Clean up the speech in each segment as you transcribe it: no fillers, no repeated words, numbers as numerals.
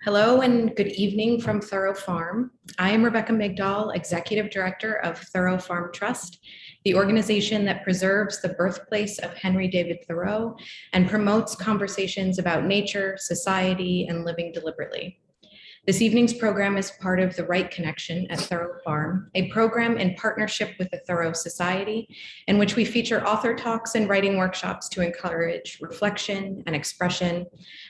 Hello and good evening from Thoreau Farm. I am Rebecca Migdal, Executive Director of Thoreau Farm Trust, the organization that preserves the birthplace of Henry David Thoreau and promotes conversations about nature, society, and living deliberately. This evening's program is part of the Right Connection at Thoreau Farm, a program in partnership with the Thoreau Society, in which we feature author talks and writing workshops to encourage reflection and expression,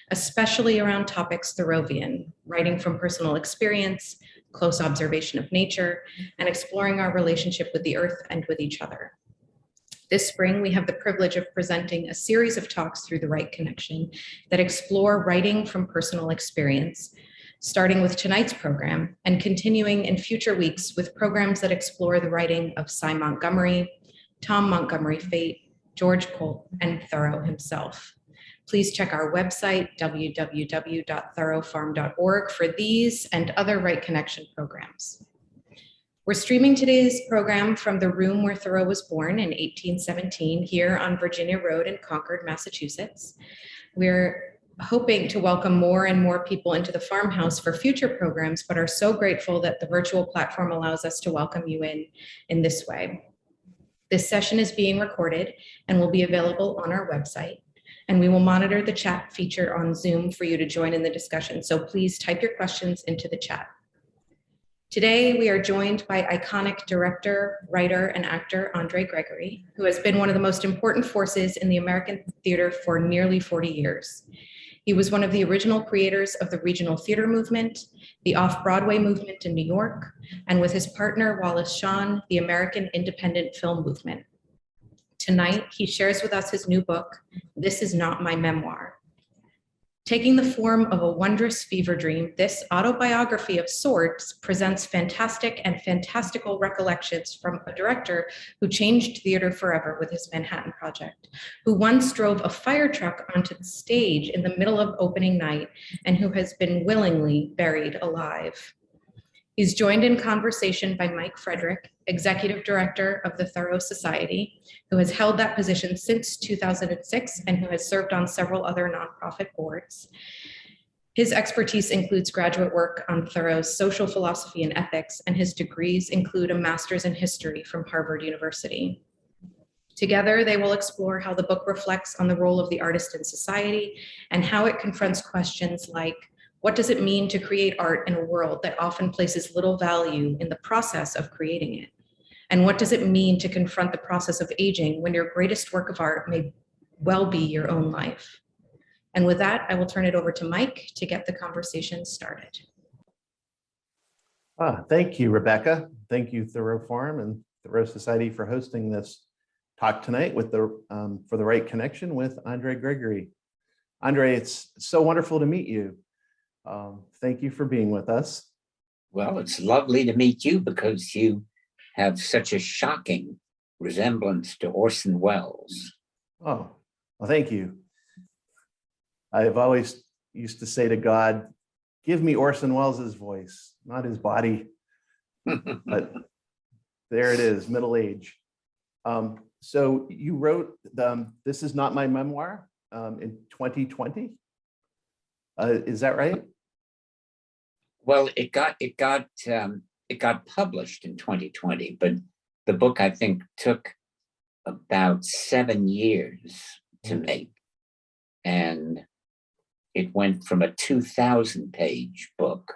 especially around topics Thoreauvian, writing from personal experience, close observation of nature, and exploring our relationship with the earth and with each other. This spring, we have the privilege of presenting a series of talks through the Right Connection that explore writing from personal experience, starting with tonight's program and continuing in future weeks with programs that explore the writing of Cy Montgomery, Tom Montgomery Fate, George Colt, and Thoreau himself. Please check our website, www.thoroughfarm.org, for these and other Right Connection programs. We're streaming today's program from the room where Thoreau was born in 1817 here on Virginia Road in Concord, Massachusetts. We're hoping to welcome more and more people into the farmhouse for future programs, but are so grateful that the virtual platform allows us to welcome you in this way. This session is being recorded and will be available on our website, and we will monitor the chat feature on Zoom for you to join in the discussion. So please type your questions into the chat. Today, we are joined by iconic director, writer, and actor André Gregory, who has been one of the most important forces in the American theater for nearly 40 years. He was one of the original creators of the regional theater movement, the off-Broadway movement in New York, and with his partner Wallace Shawn, the American independent film movement. Tonight, he shares with us his new book, This Is Not My Memoir. Taking the form of a wondrous fever dream, this autobiography of sorts presents fantastic and fantastical recollections from a director who changed theater forever with his Manhattan Project, who once drove a fire truck onto the stage in the middle of opening night, and who has been willingly buried alive. He's joined in conversation by Mike Frederick, Executive Director of the Thoreau Society, who has held that position since 2006 and who has served on several other nonprofit boards. His expertise includes graduate work on Thoreau's social philosophy and ethics, and his degrees include a master's in history from Harvard University. Together, they will explore how the book reflects on the role of the artist in society and how it confronts questions like, what does it mean to create art in a world that often places little value in the process of creating it? And what does it mean to confront the process of aging when your greatest work of art may well be your own life? And with that, I will turn it over to Mike to get the conversation started. Thank you, Rebecca. Thank you, Thoreau Farm and Thoreau Society, for hosting this talk tonight with for the Right Connection with André Gregory. André, it's so wonderful to meet you. Thank you for being with us. Well, it's lovely to meet you because you have such a shocking resemblance to Orson Welles. Oh, well, thank you. I've always used to say to God, give me Orson Welles' voice, not his body. But there it is, middle age. So you wrote This Is Not My Memoir in 2020. Is that right? Well, it got published in 2020, but the book, I think, took about 7 years to make. And it went from a 2,000-page book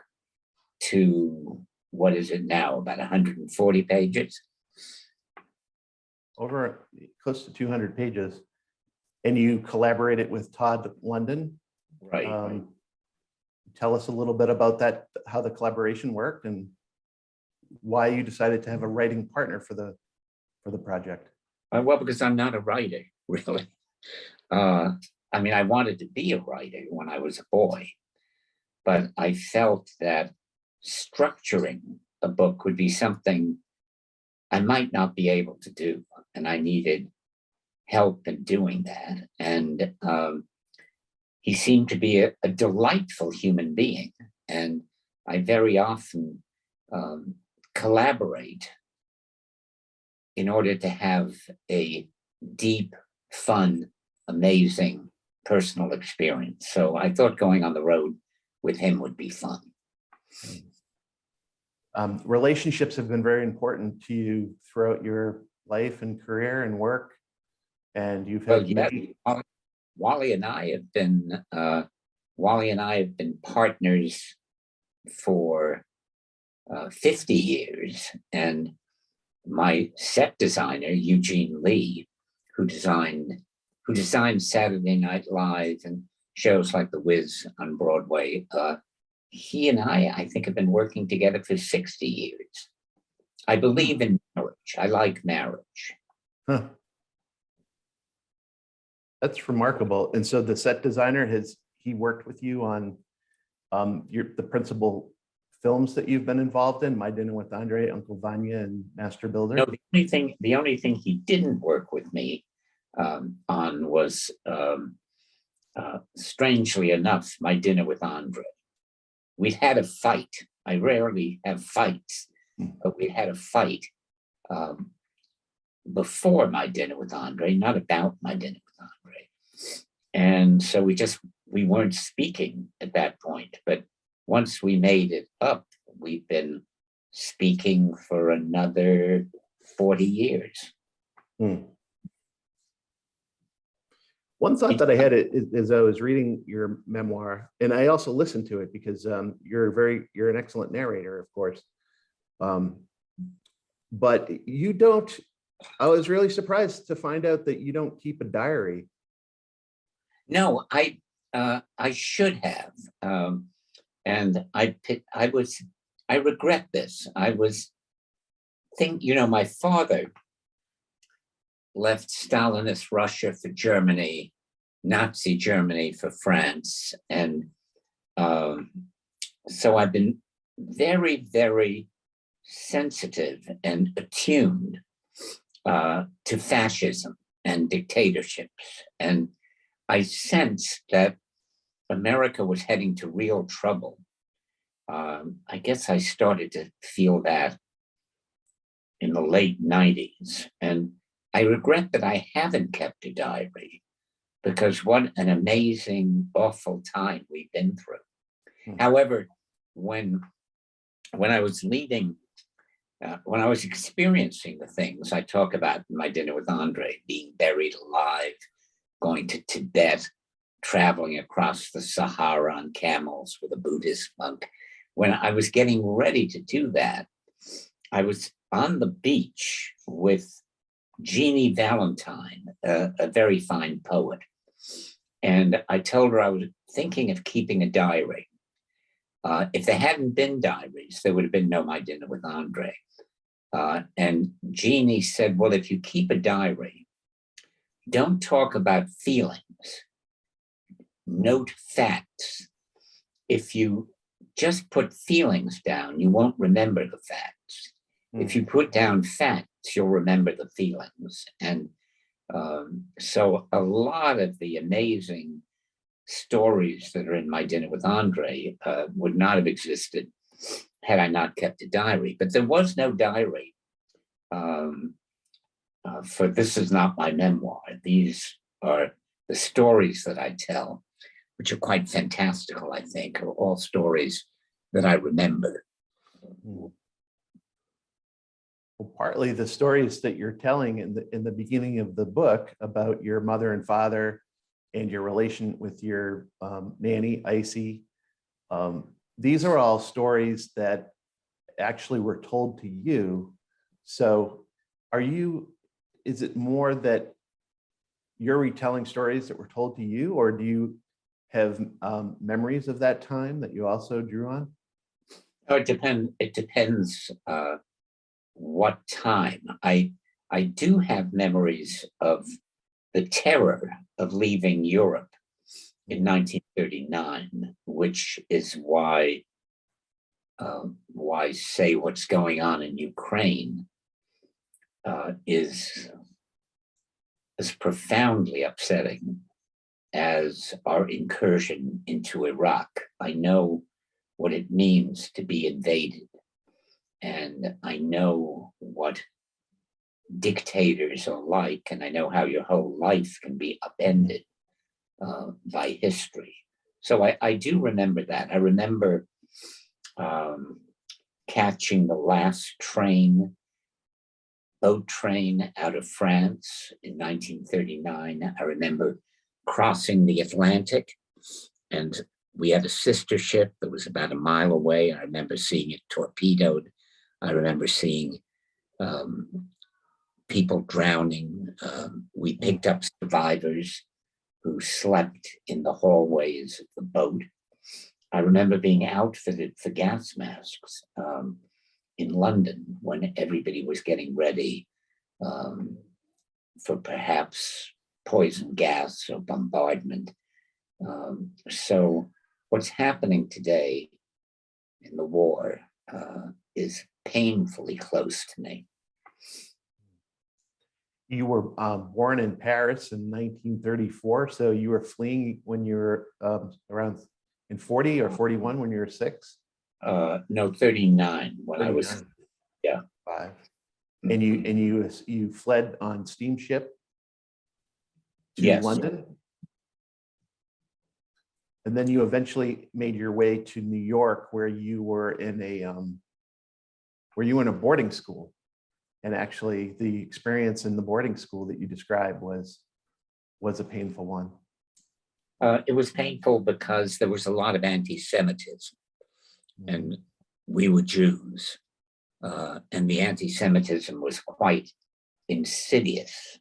to, what is it now, about 140 pages? Over close to 200 pages. And you collaborated with Todd London. Right. Tell us a little bit about that, how the collaboration worked and why you decided to have a writing partner for the project. Well, because I'm not a writer, really. I mean, I wanted to be a writer when I was a boy, but I felt that structuring a book would be something I might not be able to do, and I needed help in doing that. And he seemed to be a delightful human being, and I very often collaborate in order to have a deep, fun, amazing personal experience. So I thought going on the road with him would be fun. Relationships have been very important to you throughout your life and career and work. And you've Well, had yeah, many. Wally and I have been partners for 50 years, and my set designer Eugene Lee, who designed Saturday Night Live and shows like The Wiz on Broadway, he and I think, have been working together for 60 years. I believe in marriage. I like marriage. Huh. That's remarkable. And so the set designer, he worked with you on the principal films that you've been involved in, My Dinner with André, Uncle Vanya, and Master Builder? No, the only thing he didn't work with me on was, strangely enough, My Dinner with André. We'd had a fight. I rarely have fights, but we had a fight before My Dinner with André, not about My Dinner with André. And so we weren't speaking at that point, but once we made it up, we've been speaking for another 40 years. One thought that I had as I was reading your memoir, and I also listened to it because you're an excellent narrator, of course. But you don't, I was really surprised to find out that you don't keep a diary. No, I should have. And I regret this. My father left Stalinist Russia for Germany, Nazi Germany for France. And so I've been very, very sensitive and attuned to fascism and dictatorships. And I sensed that America was heading to real trouble. I guess I started to feel that in the late 90s. And I regret that I haven't kept a diary, because what an amazing, awful time we've been through. However, when I was leaving, when I was experiencing the things I talk about in My Dinner with André, being buried alive, going to Tibet, traveling across the Sahara on camels with a Buddhist monk. When I was getting ready to do that, I was on the beach with Jeannie Valentine, a very fine poet. And I told her I was thinking of keeping a diary. If there hadn't been diaries, there would have been no My Dinner with André. And Jeannie said, well, if you keep a diary, don't talk about feelings. Note facts. If you just put feelings down, you won't remember the facts. If you put down facts, you'll remember the feelings. And so a lot of the amazing stories that are in My Dinner with André would not have existed had I not kept a diary. But there was no diary for This Is Not My Memoir. These are the stories that I tell, which are quite fantastical, I think, are all stories that I remember. Well, partly the stories that you're telling in the beginning of the book about your mother and father and your relation with your nanny, Icy, these are all stories that actually were told to you. So is it more that you're retelling stories that were told to you, or do you have memories of that time that you also drew on? Oh, it depends what time. I do have memories of the terror of leaving Europe in 1939, which is why say what's going on in Ukraine is as profoundly upsetting as our incursion into Iraq. I know what it means to be invaded, and I know what dictators are like, and I know how your whole life can be upended by history. So I do remember that. I remember catching the last boat train out of France in 1939. I remember crossing the Atlantic, and we had a sister ship that was about a mile away. I remember seeing it torpedoed. I remember seeing people drowning. We picked up survivors who slept in the hallways of the boat. I remember being outfitted for gas masks in London when everybody was getting ready for perhaps poison gas or bombardment. So what's happening today in the war is painfully close to me. You were born in Paris in 1934, so you were fleeing when you were around in 40 or 41 when you were 6? No, 39 when 39. I was, yeah. 5. And you fled on steamship to London? And then you eventually made your way to New York, where you were in a boarding school. And actually the experience in the boarding school that you described was a painful one. It was painful because there was a lot of anti-Semitism, and we were Jews, and the anti-Semitism was quite insidious.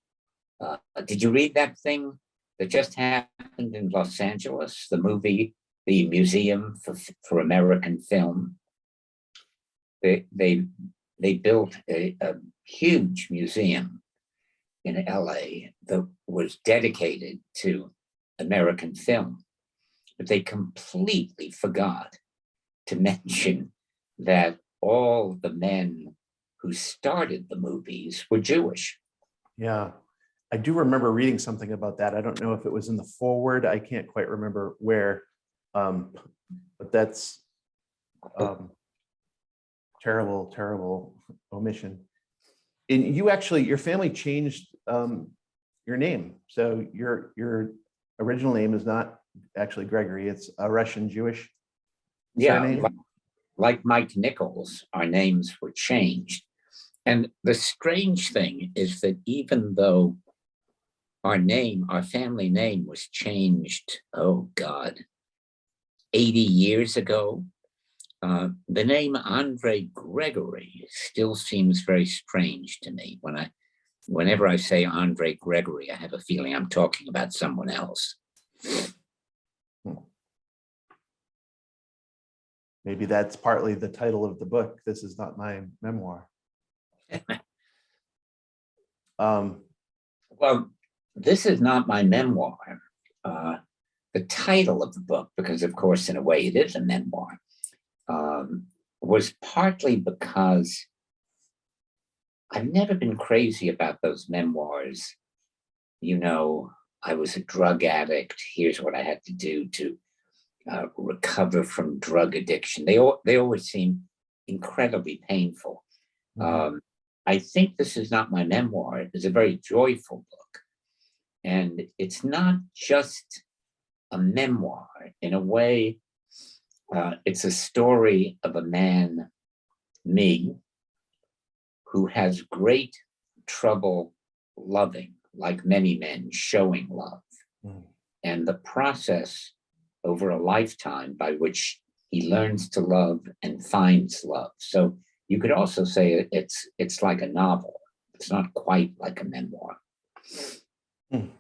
Did you read that thing that just happened in Los Angeles, the movie, the Museum for American Film? They built a huge museum in LA that was dedicated to American film, but they completely forgot to mention that all the men who started the movies were Jewish. Yeah, I do remember reading something about that. I don't know if it was in the foreword. I can't quite remember where, but that's terrible, terrible omission. And you actually, your family changed your name. So your original name is not actually Gregory, it's a Russian Jewish surname. Like Mike Nichols, our names were changed. And the strange thing is that even though our family name was changed, 80 years ago, the name André Gregory still seems very strange to me. Whenever I say André Gregory, I have a feeling I'm talking about someone else. Maybe that's partly the title of the book. This is not my memoir. Well, this is not my memoir. The title of the book, because of course, in a way it is a memoir, was partly because I've never been crazy about those memoirs. You know, I was a drug addict. Here's what I had to do to recover from drug addiction. They always seem incredibly painful. Mm-hmm. I think this is not my memoir. It's a very joyful book. And it's not just a memoir. In a way, it's a story of a man, me, who has great trouble loving, like many men, showing love. Mm. And the process over a lifetime by which he learns to love and finds love. So you could also say it's like a novel. It's not quite like a memoir. Mm.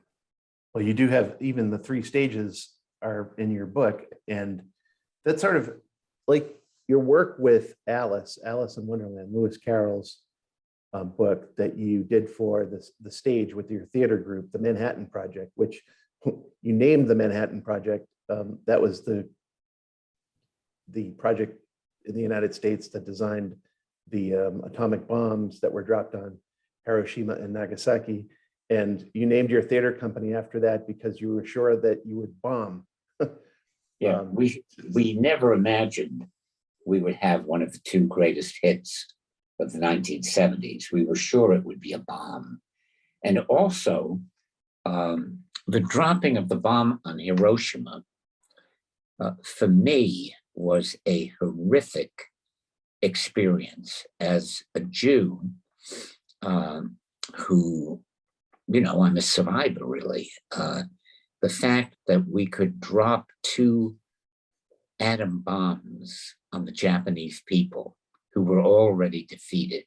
Well, you do have even the 3 stages are in your book, and that's sort of like your work with Alice in Wonderland, Lewis Carroll's book that you did for the stage with your theater group, the Manhattan Project, which you named the Manhattan Project. That was the project in the United States that designed the atomic bombs that were dropped on Hiroshima and Nagasaki. And you named your theater company after that because you were sure that you would bomb. Yeah, we never imagined we would have one of the 2 greatest hits of the 1970s. We were sure it would be a bomb. And also, the dropping of the bomb on Hiroshima for me was a horrific experience as a Jew who, I'm a survivor, really. The fact that we could drop 2 atom bombs on the Japanese people who were already defeated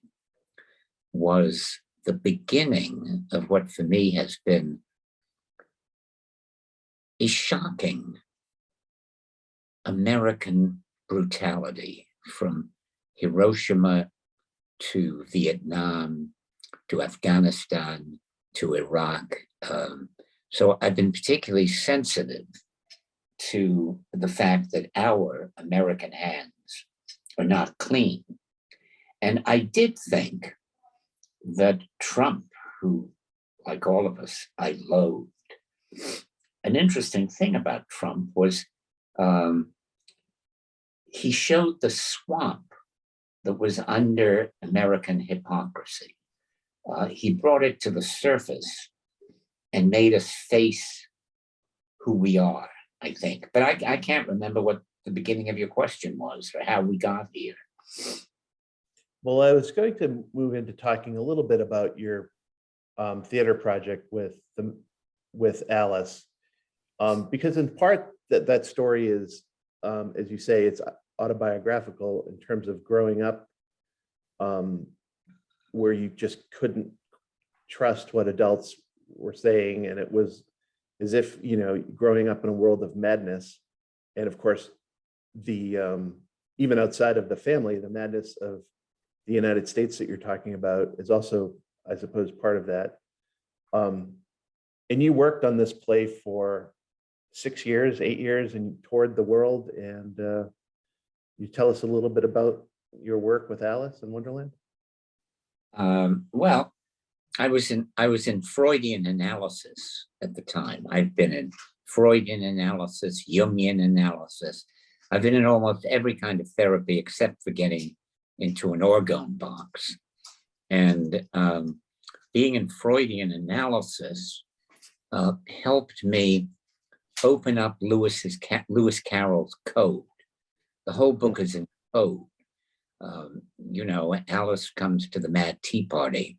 was the beginning of what for me has been a shocking American brutality, from Hiroshima to Vietnam to Afghanistan to Iraq. So I've been particularly sensitive to the fact that our American hands are not clean. And I did think that Trump, who, like all of us, I loathed, an interesting thing about Trump was he showed the swamp that was under American hypocrisy. He brought it to the surface and made us face who we are, I think. But I can't remember what the beginning of your question was or how we got here. Well, I was going to move into talking a little bit about your theater project with Alice, because in part that story is, as you say, it's autobiographical in terms of growing up where you just couldn't trust what adults were saying, and it was as if growing up in a world of madness, and of course the even outside of the family, the madness of the United States that you're talking about is also, I suppose, part of that. And you worked on this play for 6 years, 8 years, and toured the world. And you tell us a little bit about your work with Alice in Wonderland? Well, I was in Freudian analysis at the time. I've been in Freudian analysis, Jungian analysis. I've been in almost every kind of therapy except for getting into an orgone box. And being in Freudian analysis helped me open up Lewis Carroll's code. The whole book is in code. Alice comes to the Mad Tea Party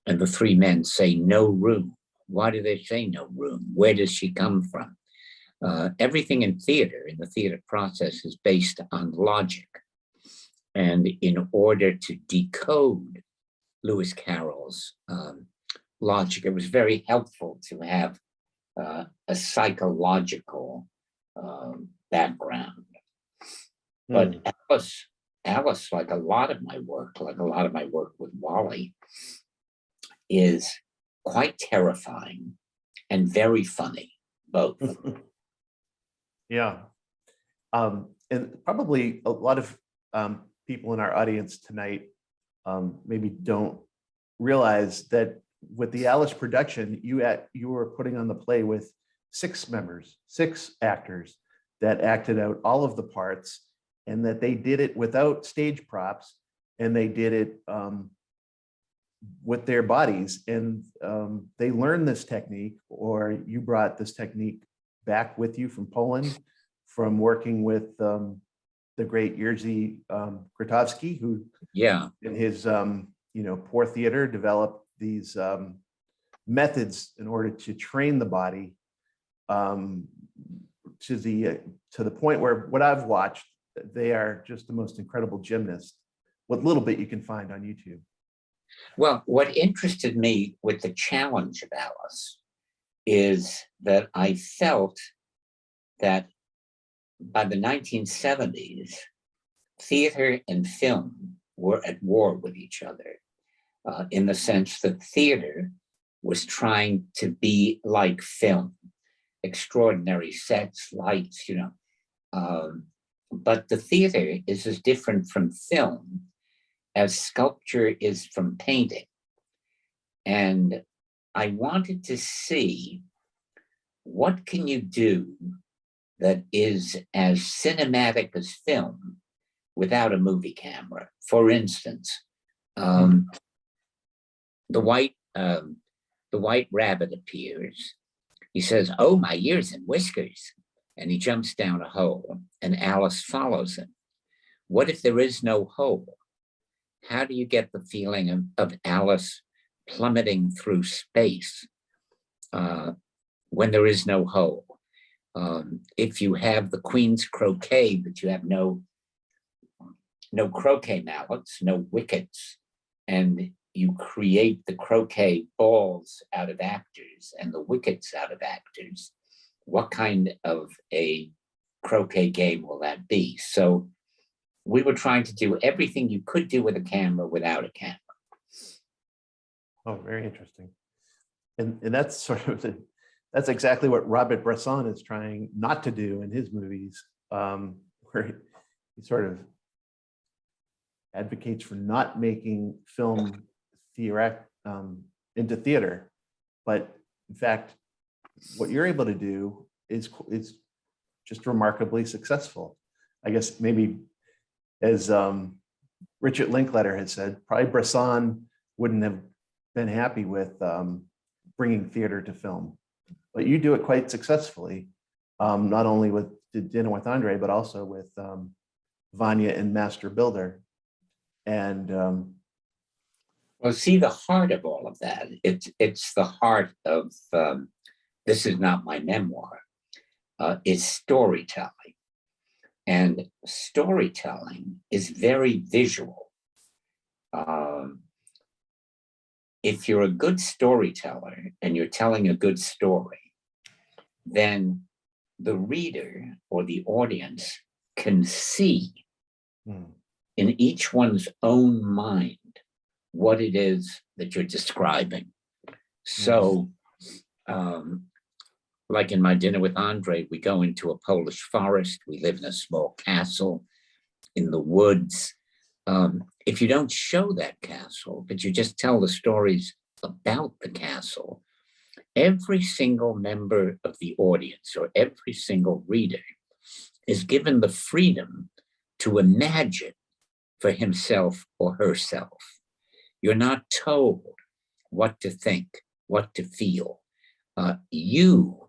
and the 3 men say no room. Why do they say no room? Where does she come from? Everything in the theater process is based on logic. And in order to decode Lewis Carroll's logic, it was very helpful to have a psychological background. But Alice, like a lot of my work with Wally, is quite terrifying and very funny, both. Yeah. And probably a lot of people in our audience tonight maybe don't realize that with the Alice production, you were putting on the play with 6 actors that acted out all of the parts, and that they did it without stage props, and they did it with their bodies. And they learned this technique, or you brought this technique back with you from Poland, from working with the great Jerzy Grotowski, who in his Poor Theater developed these methods in order to train the body to the point where, what I've watched, they are just the most incredible gymnasts. What little bit you can find on YouTube. Well, what interested me with the challenge of Alice is that I felt that by the 1970s, theater and film were at war with each other, in the sense that theater was trying to be like film, extraordinary sets, lights, but the theater is as different from film as sculpture is from painting. And I wanted to see, what can you do that is as cinematic as film without a movie camera? For instance, the white rabbit appears. He says, "Oh, my ears and whiskers." and he jumps down a hole and Alice follows him. What if there is no hole? How do you get the feeling of Alice plummeting through space when there is no hole? If you have the Queen's croquet, but you have no croquet mallets, no wickets, and you create the croquet balls out of actors and the wickets out of actors, what kind of a croquet game will that be? So we were trying to do everything you could do with a camera without a camera. Oh, very interesting. And that's sort of that's exactly what Robert Bresson is trying not to do in his movies, where he sort of advocates for not making film into theater. But in fact, what you're able to do is just remarkably successful. I guess maybe, as Richard Linklater had said, probably Bresson wouldn't have been happy with bringing theater to film. But you do it quite successfully, not only with Dinner with André, but also with Vanya and Master Builder. And well, see, the heart of all of that, it's the heart of This Is Not My Memoir, is storytelling. And storytelling is very visual. If you're a good storyteller and you're telling a good story, then the reader or the audience can see in each one's own mind what it is that you're describing. So, like in my Dinner with André, we go into a Polish forest, we live in a small castle in the woods. If you don't show that castle, but you just tell the stories about the castle, every single member of the audience or every single reader is given the freedom to imagine for himself or herself. You're not told what to think, what to feel. You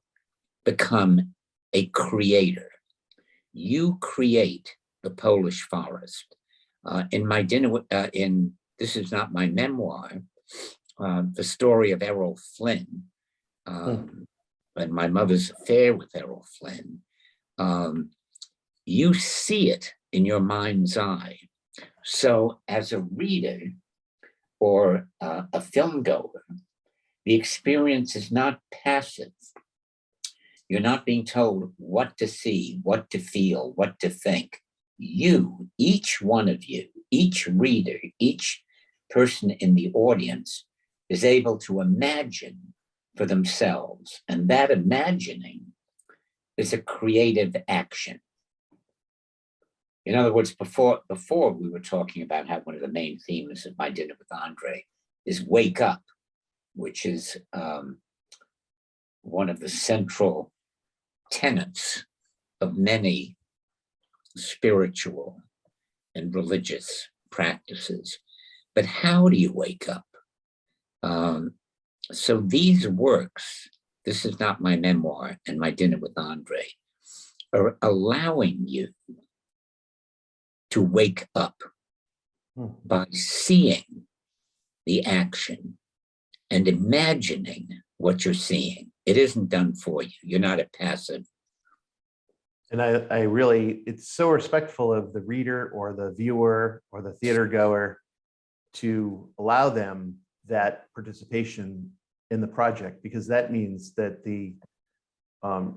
become a creator. You create the Polish forest. In my in This Is Not My Memoir, the story of Errol Flynn, and my mother's affair with Errol Flynn, you see it in your mind's eye. So as a reader or a film goer, the experience is not passive. You're not being told what to see, what to feel, what to think. You, each one of you, each reader, each person in the audience is able to imagine for themselves. And that imagining is a creative action. In other words, before we were talking about how one of the main themes of my Dinner with André is wake up, which is one of the central tenets of many spiritual and religious practices. But how do you wake up? So these works, This Is Not My Memoir and my Dinner with André, are allowing you to wake up by seeing the action and imagining what you're seeing. It isn't done for you. You're not a passive. And I really, it's so respectful of the reader or the viewer or the theater goer to allow them that participation in the project, because that means that the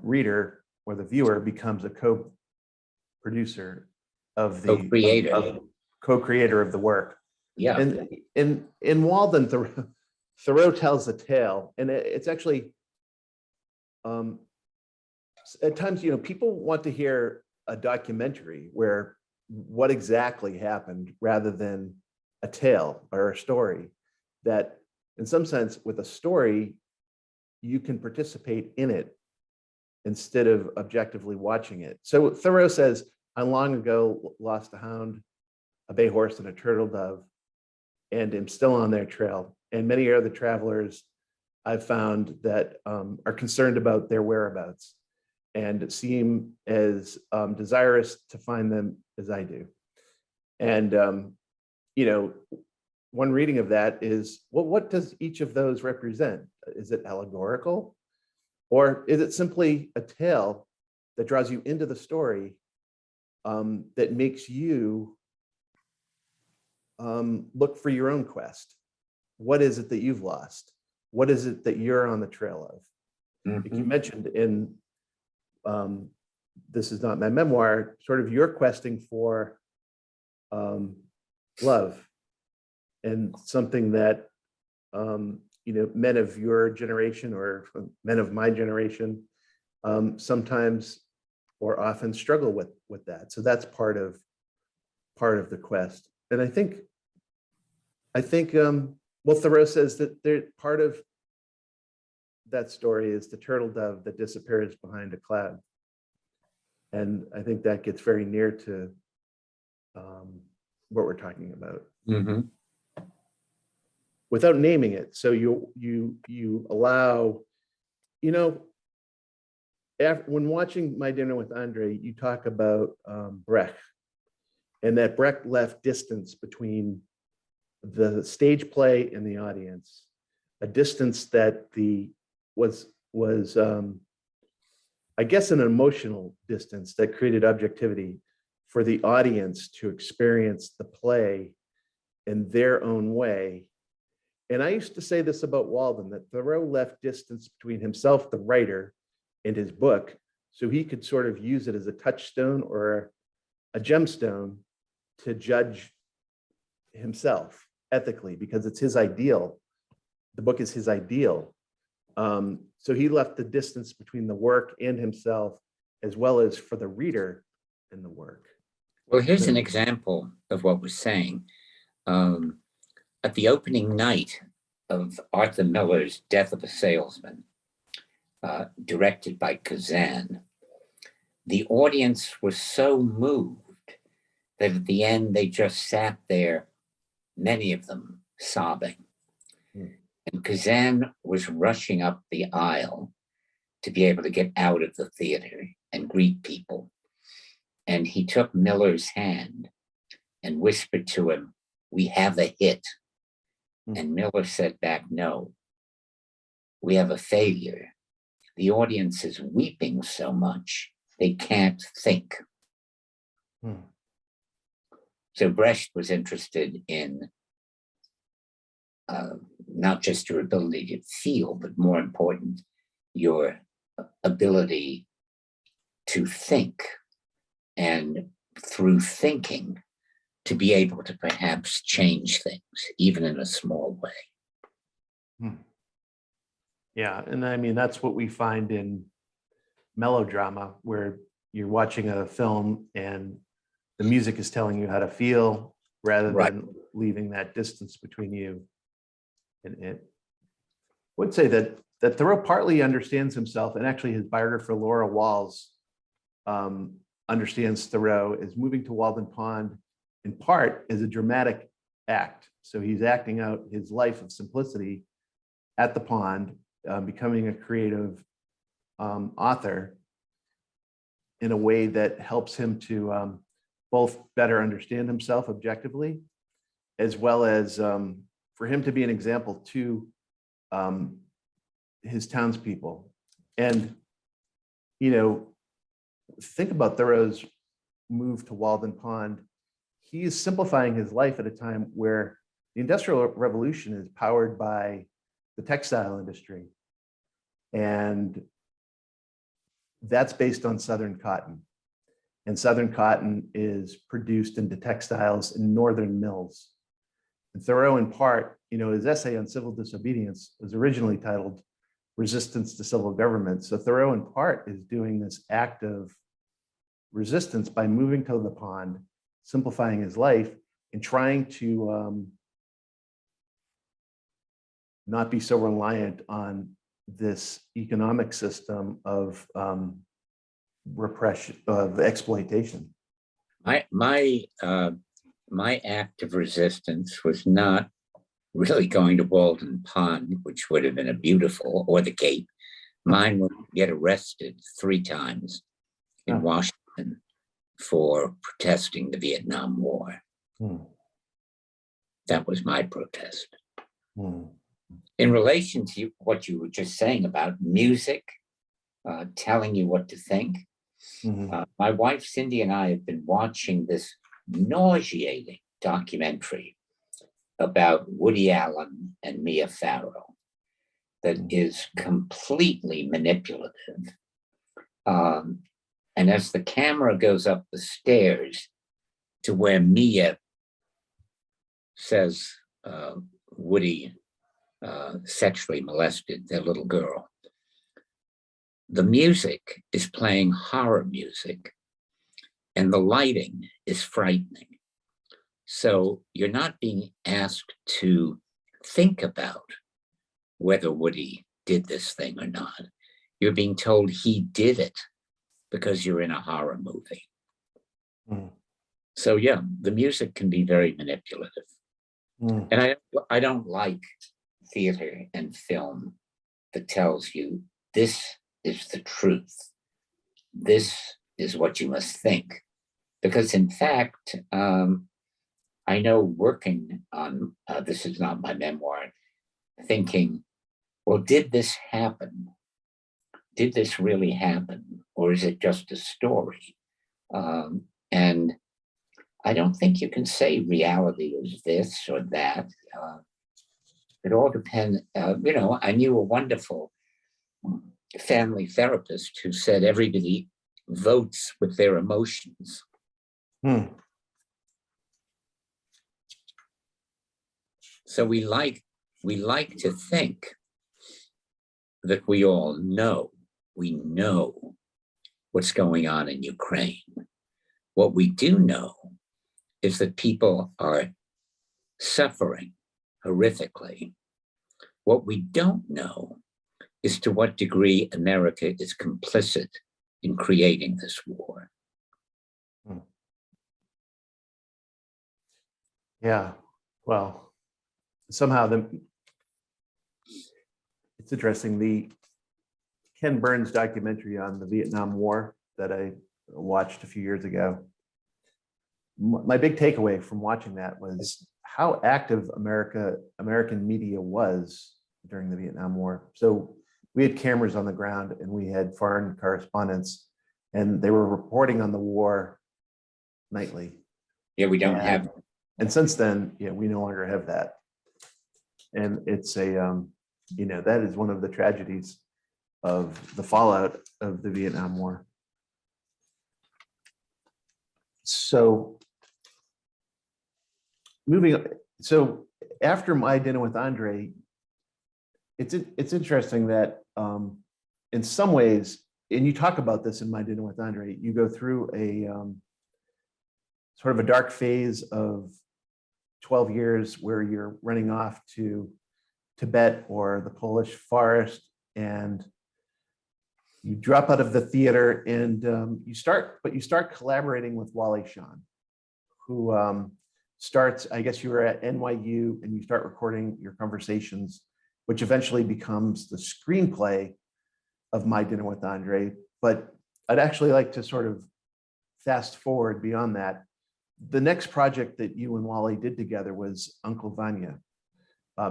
reader or the viewer becomes a co-producer of the co-creator of the work. Yeah. And in Walden, Thoreau tells a tale, and it's actually at times, people want to hear a documentary where what exactly happened rather than a tale or a story. That in some sense, with a story, you can participate in it instead of objectively watching it. So Thoreau says, I long ago lost a hound, a bay horse, and a turtle dove, and am still on their trail. And many are the travelers I've found that are concerned about their whereabouts. and seem as desirous to find them as I do. And, one reading of that is, well, what does each of those represent? Is it allegorical? Or is it simply a tale that draws you into the story, that makes you look for your own quest? What is it that you've lost? What is it that you're on the trail of? Like you mentioned in This Is Not My Memoir, sort of you're questing for love, and something that men of your generation or men of my generation sometimes or often struggle with that. So that's part of the quest. And I think well, Thoreau says that part of that story is the turtle dove that disappears behind a cloud. And I think that gets very near to what we're talking about. Without naming it. So you allow, when watching My Dinner with André, you talk about Brecht, and that Brecht left distance between the stage play and the audience, a distance that was I guess an emotional distance that created objectivity for the audience to experience the play in their own way. And I used to say this about Walden, that Thoreau left distance between himself, the writer, and his book, so he could sort of use it as a touchstone or a gemstone to judge himself ethically, because it's his ideal. The book is his ideal. So he left the distance between the work and himself, as well as for the reader and the work. Well, here's an example of what we're saying. At the opening night of Arthur Miller's Death of a Salesman, directed by Kazan, the audience was so moved that at the end they just sat there, many of them sobbing. And Kazan was rushing up the aisle to be able to get out of the theater and greet people. And he took Miller's hand and whispered to him, "We have a hit." And Miller said back, "No, we have a failure. The audience is weeping so much, they can't think." So Brecht was interested in not just your ability to feel, but more important, your ability to think, and through thinking, to be able to perhaps change things, even in a small way. Yeah, and I mean, that's what we find in melodrama, where you're watching a film and the music is telling you how to feel rather than leaving that distance between you and it. I would say that Thoreau partly understands himself, and actually his biographer Laura Walls understands Thoreau as moving to Walden Pond in part as a dramatic act. So he's acting out his life of simplicity at the pond, becoming a creative author in a way that helps him to both better understand himself objectively, as well as for him to be an example to his townspeople. And, think about Thoreau's move to Walden Pond. He is simplifying his life at a time where the Industrial Revolution is powered by the textile industry. And that's based on Southern cotton. And Southern cotton is produced into textiles in northern mills. And Thoreau, in part, his essay on civil disobedience was originally titled Resistance to Civil Government. So Thoreau, in part, is doing this act of resistance by moving to the pond, simplifying his life, and trying to not be so reliant on this economic system of repression, of exploitation. My act of resistance was not really going to Walden Pond, which would have been a beautiful, or the Cape. Mine would get arrested 3 times in Washington for protesting the Vietnam War. That was my protest. In relation to what you were just saying about music, telling you what to think, my wife Cindy and I have been watching this nauseating documentary about Woody Allen and Mia Farrow that is completely manipulative. And as the camera goes up the stairs to where Mia says Woody sexually molested their little girl, the music is playing horror music and the lighting is frightening. So you're not being asked to think about whether Woody did this thing or not. You're being told he did it because you're in a horror movie. So yeah, the music can be very manipulative. And I don't like theater and film that tells you this is the truth. This is what you must think. Because in fact, I know working on, this is not my memoir, thinking, well, did this happen? Did this really happen? Or is it just a story? And I don't think you can say reality is this or that. It all depends. You know, I knew a wonderful family therapist who said everybody votes with their emotions. So we like to think that we all know, we know what's going on in Ukraine. What we do know is that people are suffering horrifically. What we don't know is to what degree America is complicit in creating this war. Yeah, well, somehow it's interesting. The Ken Burns documentary on the Vietnam War that I watched a few years ago, my big takeaway from watching that was how active American media was during the Vietnam War. So we had cameras on the ground and we had foreign correspondents, and they were reporting on the war nightly. Yeah, we don't have. And since then, yeah, we no longer have that. And it's a, you know, that is one of the tragedies of the fallout of the Vietnam War. So so after My Dinner with André, it's interesting that in some ways, and you talk about this in My Dinner with André, you go through a sort of a dark phase of 12 years where you're running off to Tibet or the Polish forest, and you drop out of the theater and you start collaborating with Wally Shawn, who starts, I guess you were at NYU and you start recording your conversations, which eventually becomes the screenplay of My Dinner with André. But I'd actually like to sort of fast forward beyond that. The next project that you and Wally did together was Uncle Vanya,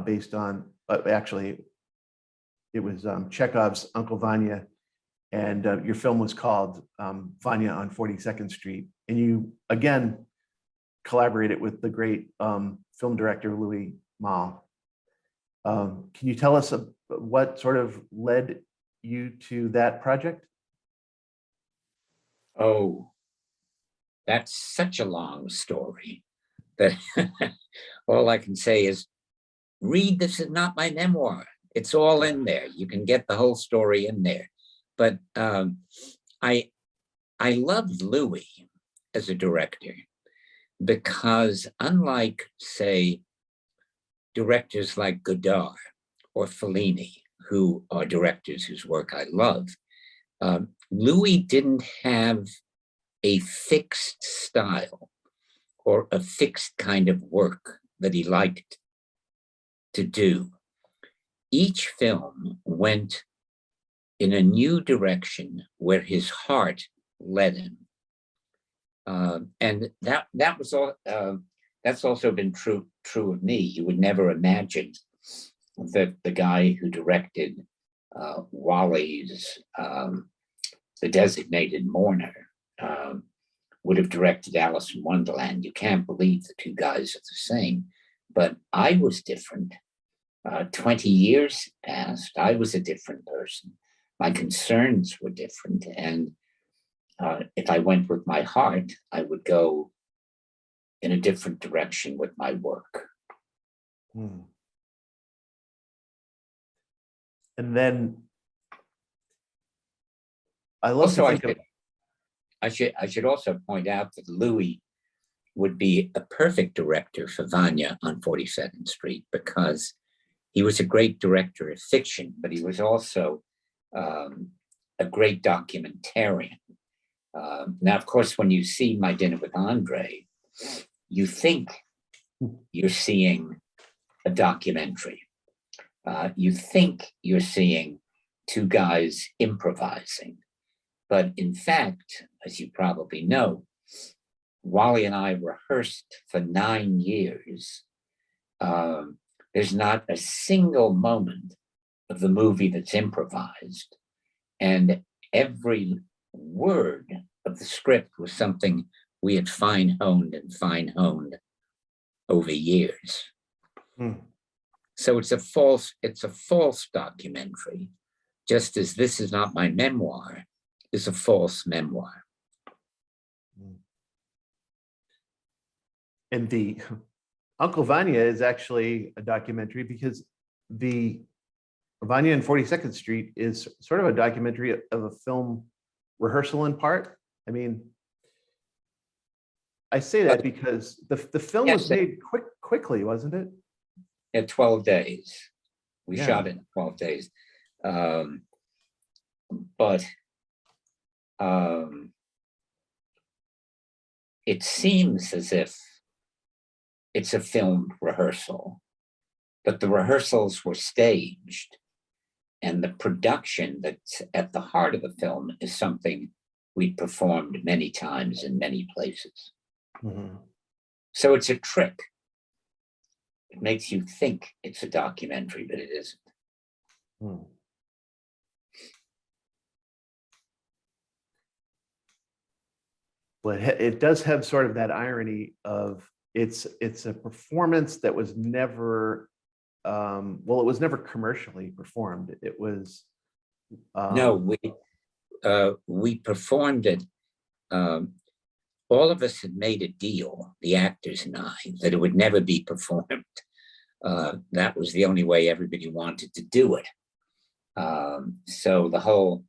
based on, actually, it was Chekhov's Uncle Vanya, and your film was called Vanya on 42nd Street. And you, again, collaborated with the great film director, Louis Malle. Can you tell us what sort of led you to that project? Oh, that's such a long story that all I can say is, read This Is Not My Memoir. It's all in there. You can get the whole story in there. But I loved Louis as a director because, unlike, say, directors like Godard or Fellini, who are directors whose work I love, Louis didn't have a fixed style or a fixed kind of work that he liked to do. Each film went in a new direction where his heart led him. And that was all. That's also been true of me. You would never imagine that the guy who directed Wally's The Designated Mourner would have directed Alice in Wonderland. You can't believe the two guys are the same. But I was different. 20 years passed. I was a different person. My concerns were different. And if I went with my heart, I would go in a different direction with my work. Hmm. And then I love Also, to think I should also point out that Louis would be a perfect director for Vanya on 42nd Street, because he was a great director of fiction, but he was also a great documentarian. Now, of course, when you see My Dinner with André, you think you're seeing a documentary. You think you're seeing two guys improvising. But in fact, as you probably know, Wally and I rehearsed for 9 years. There's not a single moment of the movie that's improvised. And every word of the script was something we had fine-honed over years. So it's a false documentary, just as This Is Not My Memoir is a false memoir. And the Uncle Vanya is actually a documentary, because the Vanya and 42nd Street is sort of a documentary of a film rehearsal in part. I mean, I say that because the film was made quickly, wasn't it? In 12 days. We Yeah. shot it in 12 days. But it seems as if it's a film rehearsal, but the rehearsals were staged, and the production that's at the heart of the film is something we performed many times in many places. Mm-hmm. So it's a trick. It makes you think it's a documentary, but it isn't. Hmm. Well, it does have sort of that irony of it's a performance that was never, well, it was never commercially performed. It was No, we performed it. All of us had made a deal, the actors and I, that it would never be performed. That was the only way everybody wanted to do it. So the whole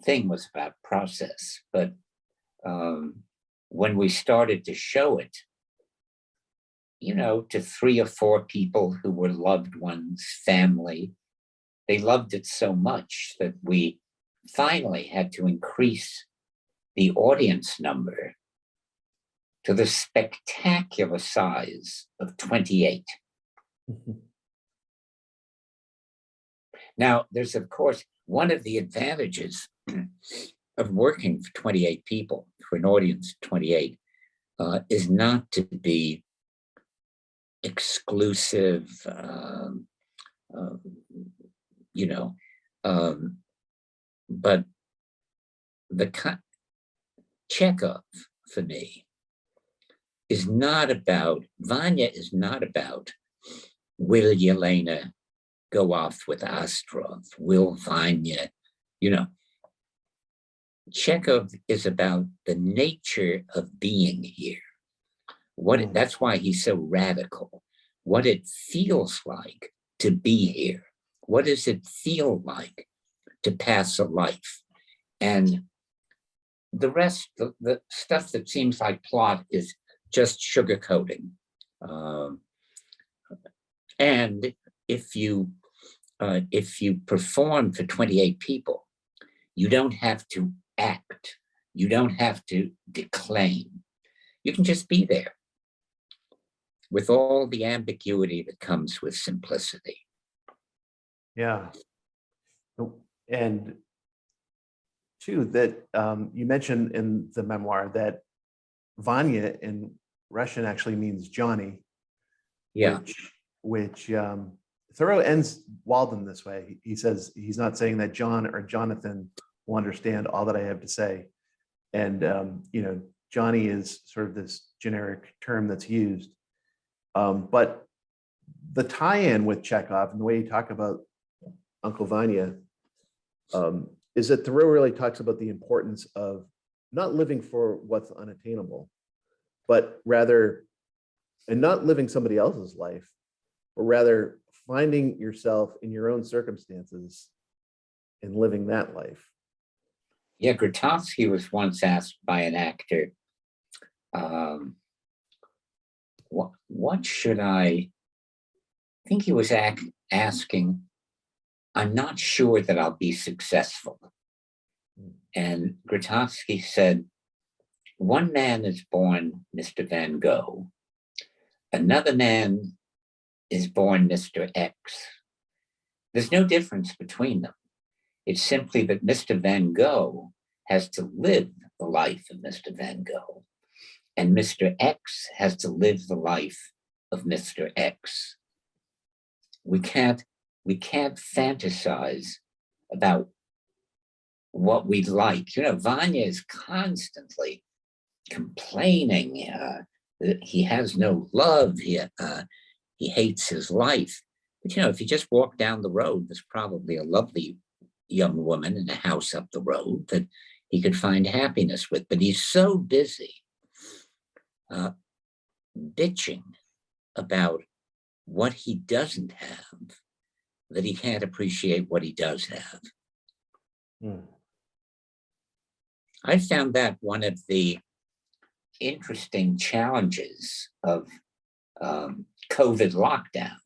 thing was about process. But when we started to show it, you know, to 3 or 4 people who were loved ones, family, they loved it so much that we finally had to increase the audience number to the spectacular size of 28. Now, there's, of course, one of the advantages of working for 28 people, for an audience of 28, is not to be exclusive, you know, but the Chekhov, for me, is not about, Vanya is not about, will Yelena go off with Ostrov? Will Vanya, you know, Chekhov is about the nature of being here. That's why he's so radical. What it feels like to be here. What does it feel like to pass a life? And the rest, the stuff that seems like plot is just sugarcoating. And if you perform for 28 people, you don't have to act. You don't have to declaim. You can just be there with all the ambiguity that comes with simplicity. Yeah. And too, that you mentioned in the memoir that Vanya in Russian actually means Johnny, Yeah, which Thoreau ends Walden this way. He says he's not saying that John or Jonathan will understand all that I have to say. And, Johnny is sort of this generic term that's used. But the tie-in with Chekhov and the way you talk about Uncle Vanya is that Thoreau really talks about the importance of not living for what's unattainable, but rather, and not living somebody else's life, but rather finding yourself in your own circumstances and living that life. yeah. Grotowski was once asked by an actor, what should I think he was asking, I'm not sure that I'll be successful. And Grotowski said, one man is born Mr. Van Gogh. Another man is born Mr. X. There's no difference between them. It's simply that Mr. Van Gogh has to live the life of Mr. Van Gogh, and Mr. X has to live the life of Mr. X. We can't fantasize about what we'd like. Vanya is constantly complaining. He has no love. He hates his life. But if you just walk down the road, there's probably a lovely young woman in a house up the road that he could find happiness with. But he's so busy bitching about what he doesn't have that he can't appreciate what he does have. I found that one of the interesting challenges of COVID lockdown,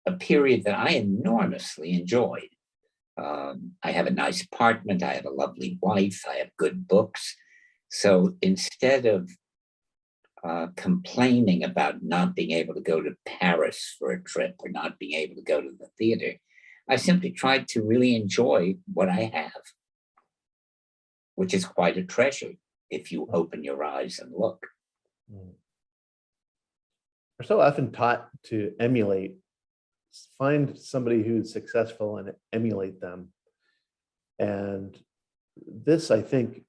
a period that I enormously enjoyed. I have a nice apartment, I have a lovely wife, I have good books. So instead of complaining about not being able to go to Paris for a trip or not being able to go to the theater, I simply tried to really enjoy what I have, which is quite a treasure if you open your eyes and look. We're so often taught to emulate, find somebody who's successful and emulate them. And this, I think,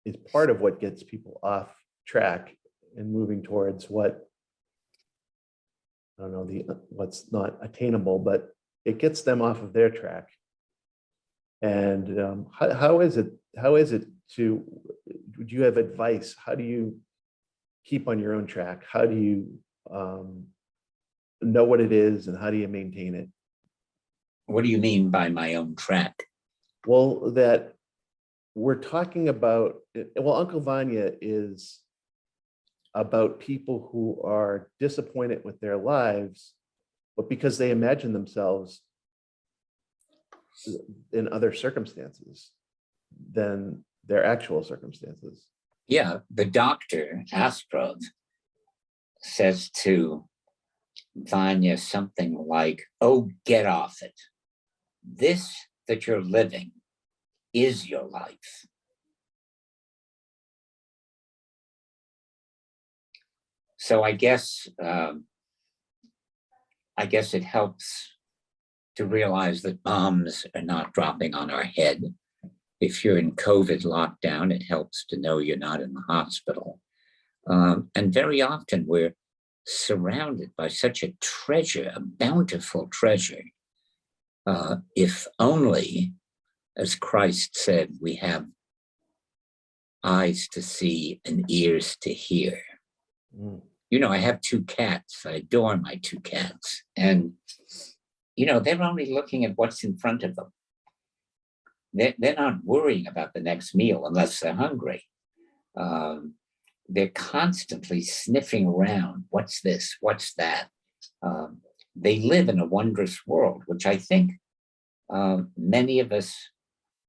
is part of what gets people off track and moving towards what's not attainable, but it gets them off of their track. And how is it do you have advice? How do you keep on your own track? How do you know what it is and how do you maintain it? What do you mean by my own track? Well, that we're talking about, Uncle Vanya is about people who are disappointed with their lives, but because they imagine themselves in other circumstances than their actual circumstances. Yeah, the doctor, Astrov, says to Vanya something like, oh, get off it. This that you're living is your life. So I guess it helps to realize that bombs are not dropping on our head. If you're in COVID lockdown, it helps to know you're not in the hospital. And very often we're surrounded by such a treasure, a bountiful treasure. If only, as Christ said, we have eyes to see and ears to hear. I have 2 cats. I adore my 2 cats. And, they're only looking at what's in front of them. They're not worrying about the next meal unless they're hungry. They're constantly sniffing around. What's this? What's that? They live in a wondrous world, which I think many of us,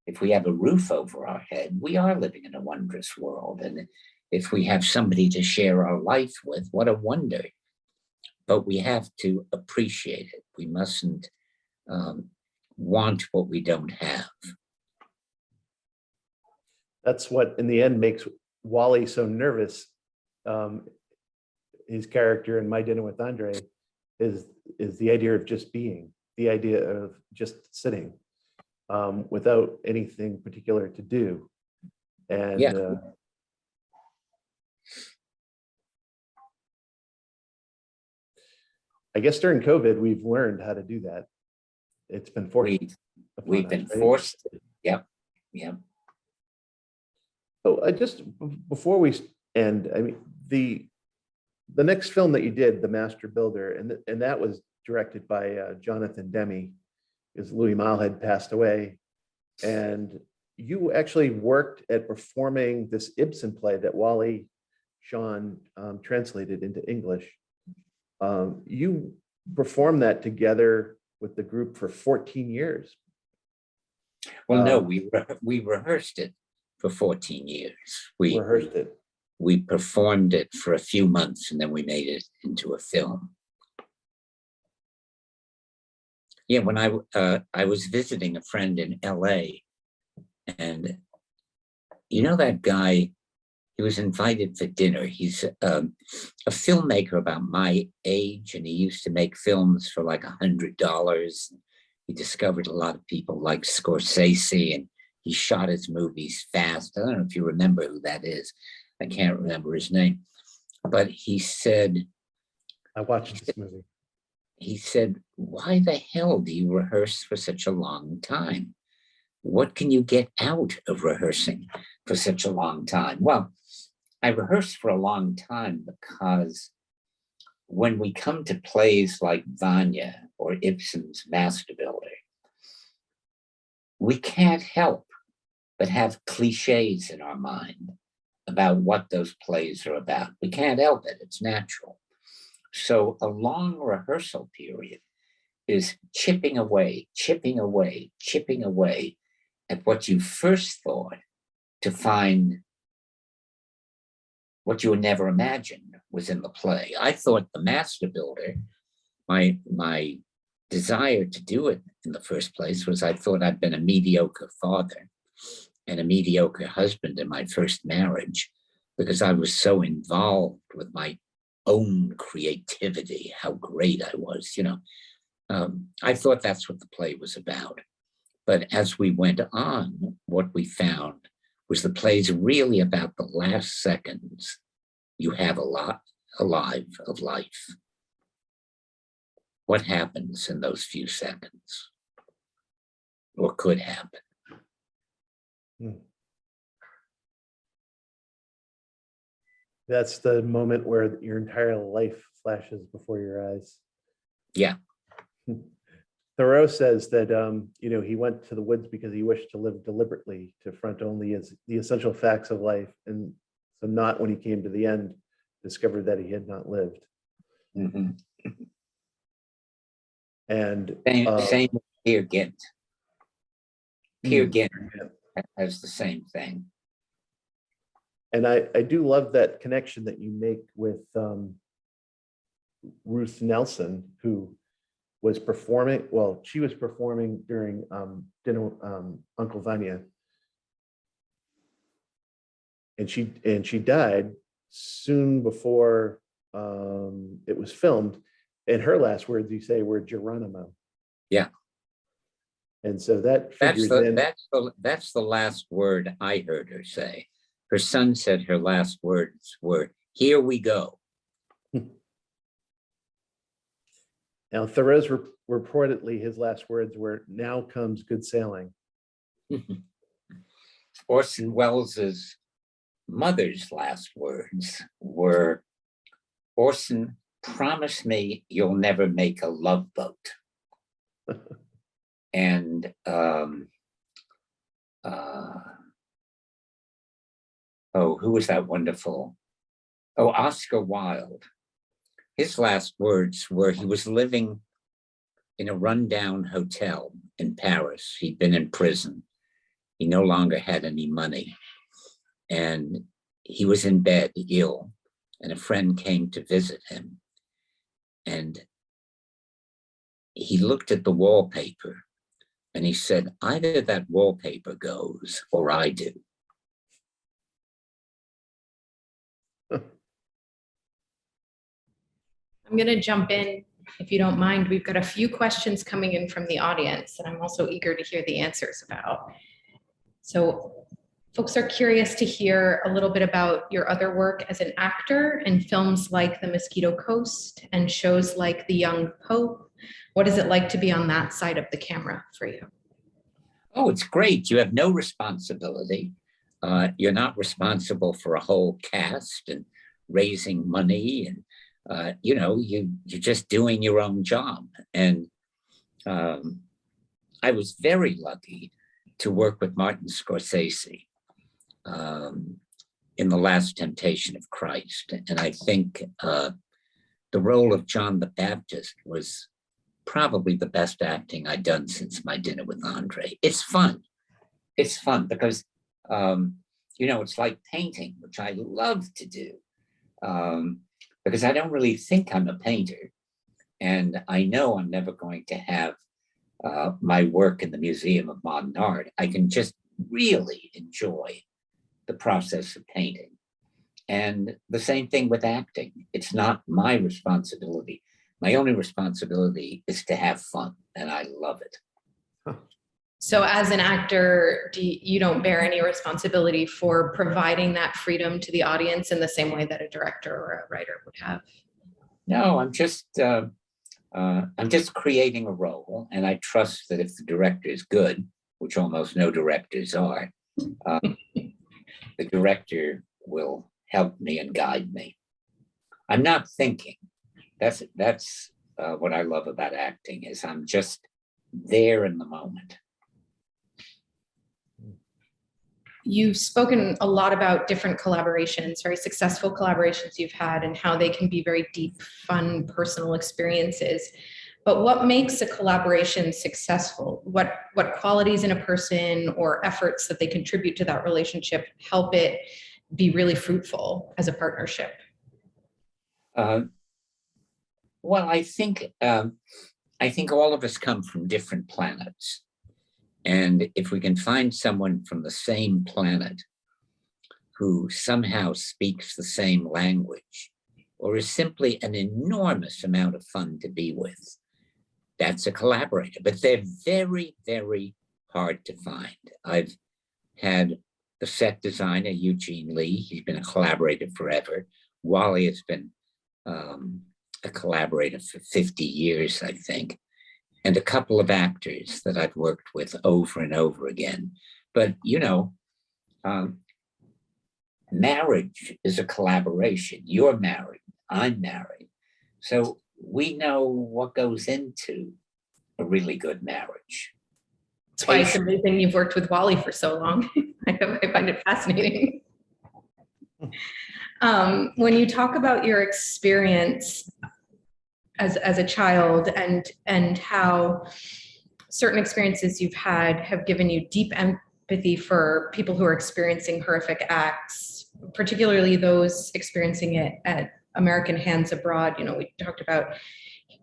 if we have a roof over our head, we are living in a wondrous world. And if we have somebody to share our life with, what a wonder. But we have to appreciate it. We mustn't want what we don't have. That's what in the end makes Wally so nervous. His character in My Dinner with Andre is the idea of just being, the idea of just sitting without anything particular to do. And Yeah. I guess during COVID, we've learned how to do that. It's been forced. We've been forced. Yep. Yep. So I just, before we end, I mean, the next film that you did, The Master Builder, and that was directed by Jonathan Demme, because Louis Malle had passed away. And you actually worked at performing this Ibsen play that Wally Shawn translated into English. You performed that together with the group for 14 years. Well, no, we rehearsed it for 14 years. We rehearsed it. We performed it for a few months, and then we made it into a film. Yeah, when I was visiting a friend in LA, and you know that guy, he was invited for dinner. He's a filmmaker about my age, and he used to make films for like $100. He discovered a lot of people like Scorsese, and he shot his movies fast. I don't know if you remember who that is. I can't remember his name, but he said, I watched this movie. He said, why the hell do you rehearse for such a long time? What can you get out of rehearsing for such a long time? Well, I rehearse for a long time because when we come to plays like Vanya or Ibsen's Master Builder, we can't help but have cliches in our mind about what those plays are about. We can't help it, it's natural. So a long rehearsal period is chipping away at what you first thought to find what you would never imagine was in the play. I thought The Master Builder, my desire to do it in the first place was I thought I'd been a mediocre father and a mediocre husband in my first marriage because I was so involved with my own creativity, how great I was, you know. I thought that's what the play was about. But as we went on, what we found was the play's really about the last seconds you have alive of life. What happens in those few seconds, or could happen? That's the moment where your entire life flashes before your eyes. Yeah. Thoreau says that you know, he went to the woods because he wished to live deliberately, to front only as the essential facts of life, and so not when he came to the end, discovered that he had not lived. Mm-hmm. And same with Peer Gynt. Peer Gynt has the same thing. And I do love that connection that you make with Ruth Nelson, who was performing, well, she was performing during Dinner Uncle Vanya. And she died soon before it was filmed. And her last words, you say, were Geronimo. Yeah. And so that that's the last word I heard her say. Her son said her last words were, "Here we go." Now, Thoreau's reportedly his last words were, "Now comes good sailing." Orson Welles's mother's last words were, "Orson, promise me you'll never make a love boat." And who was that wonderful? Oh, Oscar Wilde. His last words were, he was living in a rundown hotel in Paris. He'd been in prison. He no longer had any money. And he was in bed, ill, and a friend came to visit him. And he looked at the wallpaper and he said, either that wallpaper goes or I do. I'm going to jump in, if you don't mind. We've got a few questions coming in from the audience that I'm also eager to hear the answers about. So folks are curious to hear a little bit about your other work as an actor in films like The Mosquito Coast and shows like The Young Pope. What is it like to be on that side of the camera for you? Oh, it's great. You have no responsibility. You're not responsible for a whole cast and raising money, and you're just doing your own job. And I was very lucky to work with Martin Scorsese in The Last Temptation of Christ. And I think the role of John the Baptist was probably the best acting I'd done since my dinner with André. It's fun. It's fun because, it's like painting, which I love to do. Because I don't really think I'm a painter. And I know I'm never going to have my work in the Museum of Modern Art. I can just really enjoy the process of painting. And the same thing with acting. It's not my responsibility. My only responsibility is to have fun, and I love it. So as an actor, you don't bear any responsibility for providing that freedom to the audience in the same way that a director or a writer would have? No, I'm just creating a role, and I trust that if the director is good, which almost no directors are, the director will help me and guide me. I'm not thinking. That's what I love about acting, is I'm just there in the moment. You've spoken a lot about different collaborations, very successful collaborations you've had, and how they can be very deep, fun, personal experiences. But what makes a collaboration successful? What qualities in a person or efforts that they contribute to that relationship help it be really fruitful as a partnership? Well, I think all of us come from different planets. And if we can find someone from the same planet who somehow speaks the same language, or is simply an enormous amount of fun to be with, that's a collaborator. But they're very, very hard to find. I've had the set designer, Eugene Lee. He's been a collaborator forever. Wally has been a collaborator for 50 years, I think. And a couple of actors that I've worked with over and over again. But, marriage is a collaboration. You're married, I'm married. So we know what goes into a really good marriage. That's why it's amazing you've worked with Wally for so long. I find it fascinating. When you talk about your experience as a child and how certain experiences you've had have given you deep empathy for people who are experiencing horrific acts, particularly those experiencing it at American hands abroad. We talked about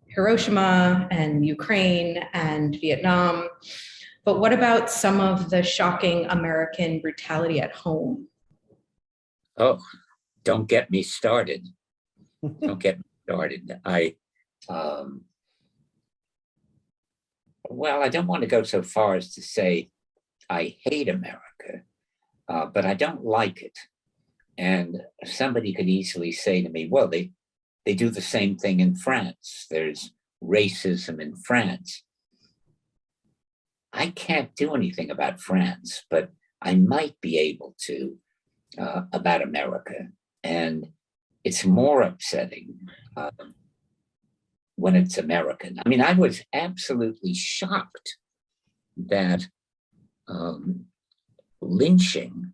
Hiroshima and Ukraine and Vietnam, but what about some of the shocking American brutality at home? Oh, don't get me started. Don't get me started. Well, I don't want to go so far as to say I hate America, but I don't like it. And somebody could easily say to me, well, they do the same thing in France. There's racism in France. I can't do anything about France, but I might be able to about America. And it's more upsetting when it's American. I mean, I was absolutely shocked that lynching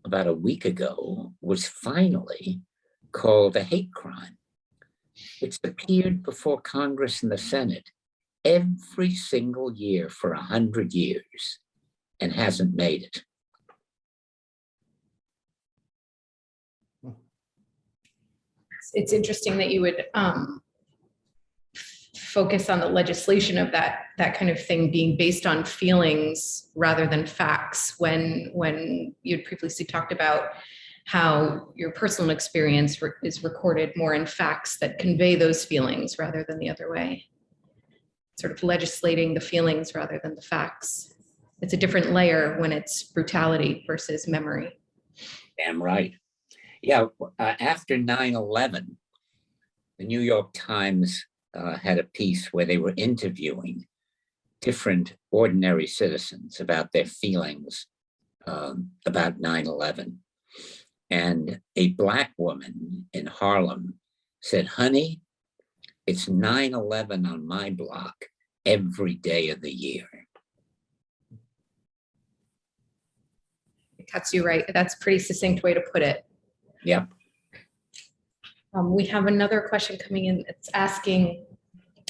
about a week ago was finally called a hate crime. It's appeared before Congress and the Senate every single year for 100 years and hasn't made it. It's interesting that you would focus on the legislation of that kind of thing being based on feelings rather than facts when you'd previously talked about how your personal experience is recorded more in facts that convey those feelings rather than the other way. Sort of legislating the feelings rather than the facts. It's a different layer when it's brutality versus memory. Damn right. Yeah, after 9/11, the New York Times had a piece where they were interviewing different ordinary citizens about their feelings about 9/11. And a Black woman in Harlem said, honey, it's 9/11 on my block every day of the year. It cuts you right. That's a pretty succinct way to put it. Yep. We have another question coming in. It's asking,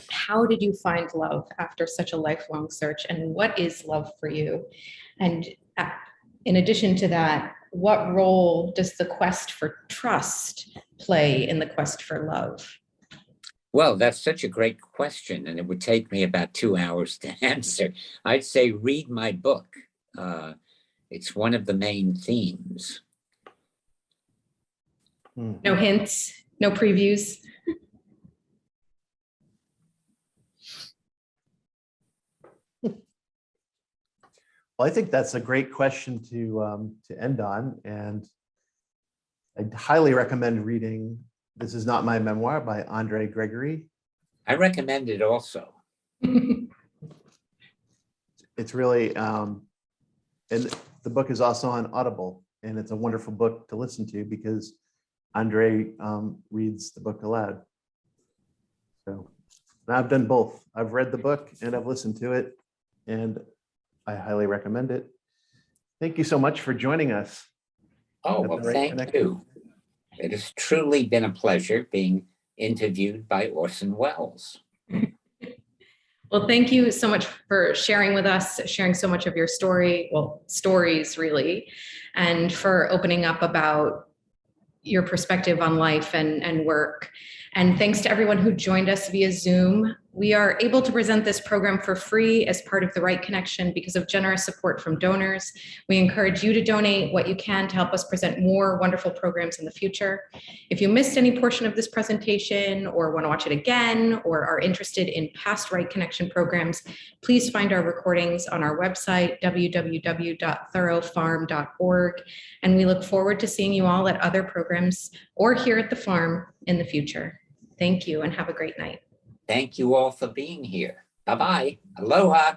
how did you find love after such a lifelong search? And what is love for you? And in addition to that, what role does the quest for trust play in the quest for love? Well, that's such a great question, and it would take me about 2 hours to answer. I'd say read my book. It's one of the main themes. No hints, no previews. Well, I think that's a great question to end on, and I highly recommend reading This Is Not My Memoir by André Gregory. I recommend it also. It's really, and the book is also on Audible, and it's a wonderful book to listen to because André reads the book aloud. So I've done both. I've read the book and I've listened to it, and I highly recommend it. Thank you so much for joining us. Oh, well, thank you. It has truly been a pleasure being interviewed by Orson Welles. Well, thank you so much for sharing with us, sharing so much of your story, well, stories really, and for opening up about your perspective on life and work. And thanks to everyone who joined us via Zoom. We are able to present this program for free as part of the Right Connection because of generous support from donors. We encourage you to donate what you can to help us present more wonderful programs in the future. If you missed any portion of this presentation or want to watch it again or are interested in past Right Connection programs, please find our recordings on our website, www.thoroughfarm.org. And we look forward to seeing you all at other programs or here at the farm in the future. Thank you and have a great night. Thank you all for being here. Bye-bye. Aloha.